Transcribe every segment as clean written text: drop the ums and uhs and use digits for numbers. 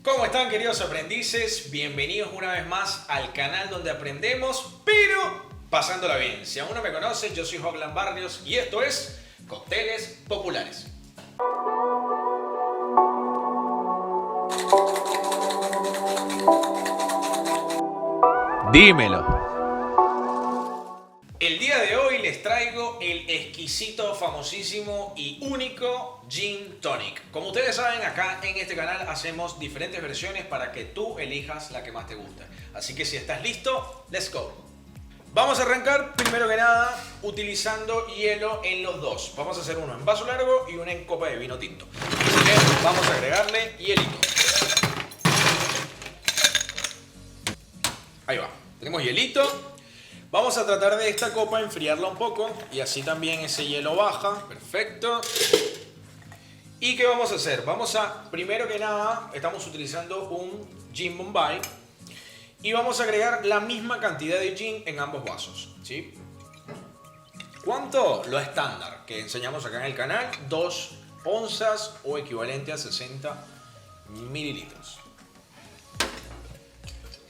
¿Cómo están, queridos aprendices? Bienvenidos una vez más al canal donde aprendemos, pero pasándola bien. Si aún no me conoces, yo soy Hoglan Barrios y esto es Cócteles Populares. Dímelo. El día de hoy les traigo el exquisito, famosísimo y único Gin Tonic. Como ustedes saben, acá en este canal hacemos diferentes versiones para que tú elijas la que más te gusta. Así que si estás listo, let's go. Vamos a arrancar primero que nada utilizando hielo en los dos. Vamos a hacer uno en vaso largo y uno en copa de vino tinto. Así que vamos a agregarle hielito. Ahí va, tenemos hielito. Vamos a tratar de esta copa enfriarla un poco y así también ese hielo baja. Perfecto. ¿Y qué vamos a hacer? Primero que nada, estamos utilizando un Gin Bombay y vamos a agregar la misma cantidad de gin en ambos vasos, ¿sí? ¿Cuánto? Lo estándar que enseñamos acá en el canal, 2 onzas o equivalente a 60 mililitros.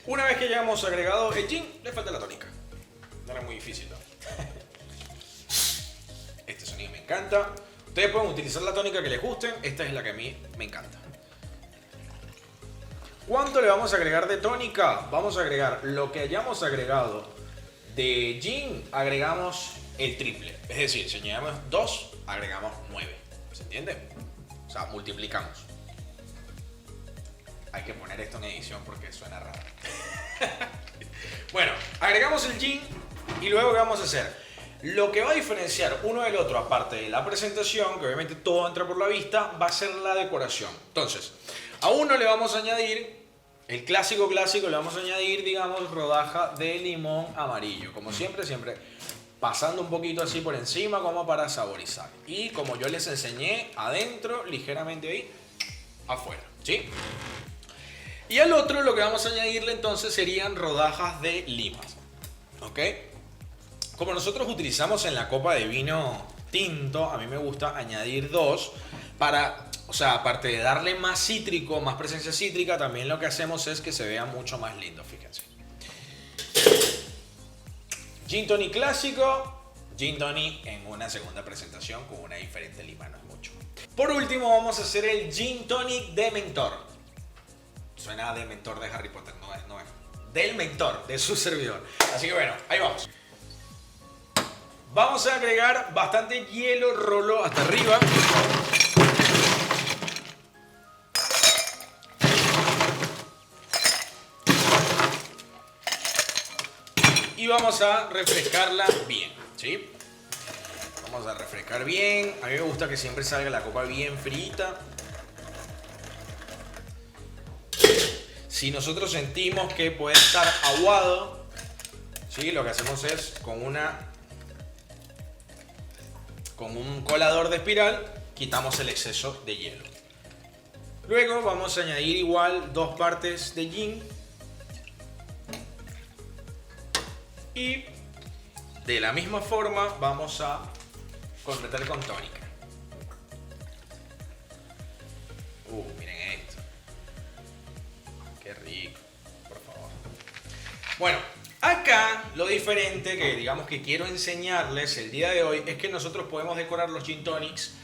Una vez que ya hemos agregado el gin, le falta la tónica. No era muy difícil, ¿no? Este sonido me encanta. Ustedes pueden utilizar la tónica que les gusten. Esta es la que a mí me encanta. ¿Cuánto le vamos a agregar de tónica? Vamos a agregar lo que hayamos agregado de gin, agregamos el triple. Es decir, si añadimos 2, agregamos 9. ¿Se entiende? O sea, multiplicamos. Hay que poner esto en edición porque suena raro. Bueno, agregamos el gin y luego ¿qué vamos a hacer? Lo que va a diferenciar uno del otro, aparte de la presentación, que obviamente todo entra por la vista, va a ser la decoración. Entonces, a uno le vamos a añadir, el clásico, le vamos a añadir, digamos, rodaja de limón amarillo. Como siempre, pasando un poquito así por encima como para saborizar. Y como yo les enseñé, adentro, ligeramente ahí, afuera, ¿sí? Y al otro lo que vamos a añadirle entonces serían rodajas de limas, ¿ok? Como nosotros utilizamos en la copa de vino tinto, a mí me gusta añadir 2 para, o sea, aparte de darle más cítrico, más presencia cítrica, también lo que hacemos es que se vea mucho más lindo, fíjense. Gin Tonic clásico, Gin Tonic en una segunda presentación con una diferente lima, no es mucho. Por último vamos a hacer el Gin Tonic de mentor. Suena de mentor de Harry Potter, no es. Del mentor, de su servidor. Así que bueno, ahí vamos. Vamos a agregar bastante hielo rolo hasta arriba. Y vamos a refrescarla bien, ¿sí? Vamos a refrescar bien. A mí me gusta que siempre salga la copa bien frita. Si nosotros sentimos que puede estar aguado, ¿sí? Lo que hacemos es con un colador de espiral quitamos el exceso de hielo. Luego vamos a añadir igual 2 partes de gin y de la misma forma vamos a completar con tónica. Miren esto. Qué rico, por favor. Bueno, acá lo diferente que digamos que quiero enseñarles el día de hoy es que nosotros podemos decorar los gin tonics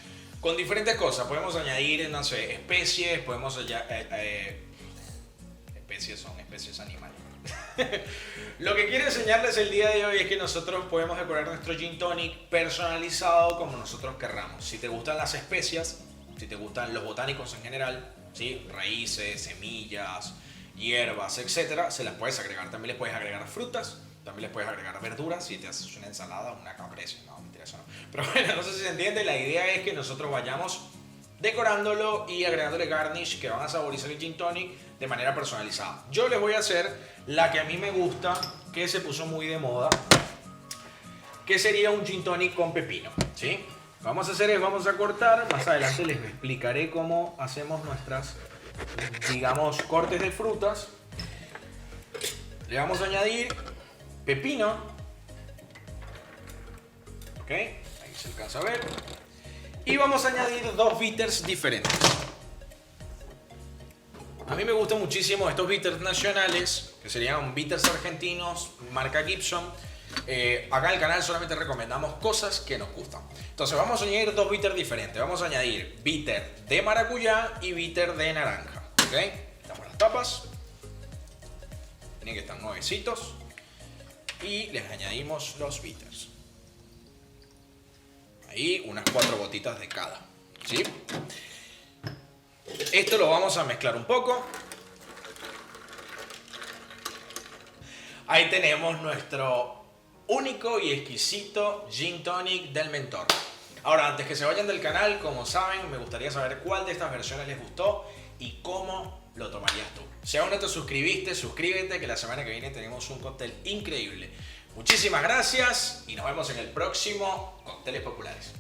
con diferentes cosas. Podemos añadir, no sé, especies, especies son especies animales. Lo que quiero enseñarles el día de hoy es que nosotros podemos decorar nuestro gin tonic personalizado como nosotros querramos. Si te gustan las especias, si te gustan los botánicos en general, ¿sí? Raíces, semillas, hierbas, etcétera, se las puedes agregar. También les puedes agregar frutas, también les puedes agregar verduras si te haces una ensalada o una caprese. No, mentira, eso no. Pero bueno, no sé si se entiende. La idea es que nosotros vayamos decorándolo y agregándole garnish que van a saborizar el gin tonic de manera personalizada. Yo les voy a hacer la que a mí me gusta, que se puso muy de moda, que sería un gin tonic con pepino, ¿sí? Lo que vamos a hacer es, vamos a cortar, más adelante les explicaré cómo hacemos nuestras, digamos, cortes de frutas. Le vamos a añadir pepino, ¿ok? Ahí se alcanza a ver. Y vamos a añadir 2 bitters diferentes. A mí me gustan muchísimo estos bitters nacionales, que serían bitters argentinos, marca Gibson. Acá en el canal solamente recomendamos cosas que nos gustan. Entonces vamos a añadir dos bitters diferentes. Vamos a añadir bitter de maracuyá y bitter de naranja. ¿Ok? Damos las tapas. Tienen que estar nuevecitos. Y les añadimos los bitters. Ahí unas 4 gotitas de cada. ¿Sí? Esto lo vamos a mezclar un poco. Ahí tenemos nuestro único y exquisito Gin Tonic del Mentor. Ahora, antes que se vayan del canal, como saben, me gustaría saber cuál de estas versiones les gustó y cómo lo tomarías tú. Si aún no te suscribiste, suscríbete, que la semana que viene tenemos un cóctel increíble. Muchísimas gracias y nos vemos en el próximo Cócteles Populares.